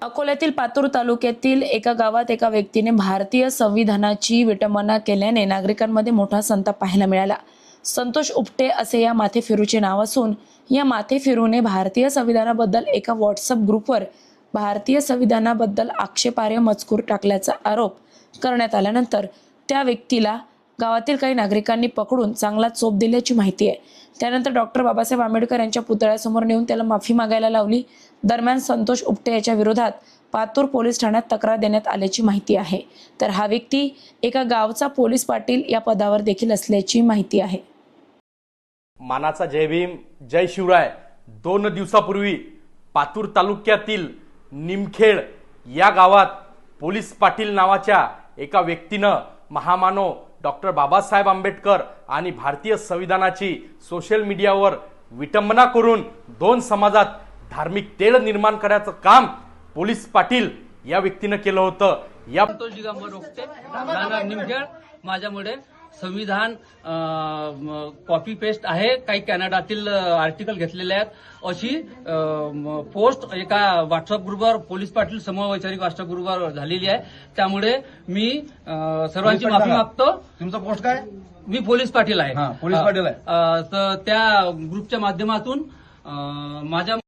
अकोल्यातील पातूर तालुक्यातील एका गावात एका व्यक्तीने भारतीय संविधानाची विटंबना केल्याने नागरिकांमध्ये मोठा संताप पाहायला मिळाला। संतोष उपटे असे या माथेफिरूचे नाव असून या माथेफिरूने भारतीय संविधानाबद्दल एका व्हॉट्सअप ग्रुपवर भारतीय संविधानाबद्दल आक्षेपार्ह मजकूर टाकल्याचा आरोप करण्यात आल्यानंतर त्या व्यक्तीला गावातील काही नागरिकांनी पकडून चांगला चोप दिल्याची माहिती आहे। त्यानंतर डॉक्टर बाबासाहेब आंबेडकर यांच्या पुतळ्यासमोर नेऊन त्याला माफी मागायला लावली। दरम्यान संतोष उपटे याच्या विरोधात पातूर पोलीस ठाण्यात तक्रार देण्यात आल्याची माहिती आहे। तर हा व्यक्ती एका गावचा पोलीस पाटील या पदावर देखील असल्याची माहिती आहे। मानाचा जय भीम जय शिवराय। 2 दिवसापूर्वी पातूर तालुक्यातील निमखेड या गावात पोलीस पाटील नावाच्या एका व्यक्तीनं महामानव डॉक्टर बाबासाहेब आंबेडकर आणि भारतीय संविधानाची सोशल मीडियावर विटंबना करून 2 समाजात धार्मिक तेढ निर्माण करायचं काम पोलीस पाटील या व्यक्तीनं केलं होतं। या संतोष दिगंबर उपटे राहणार निमखेड। माझ्यामुळे संविधान कॉपी पेस्ट आहे, काही कॅनडातील आर्टिकल घेतलेले आहेत अशी पोस्ट एका व्हॉट्सअप ग्रुपवर पोलीस पाटील समवैचारिक व्हॉट्सअप ग्रुपवर झालेली आहे। त्यामुळे मी सर्वांची माफी मागतो। तुमचा पोस्ट काय? मी पोलीस पाटील आहे। पोलीस पाटील आहे। तर त्या ग्रुपच्या माध्यमातून माझ्या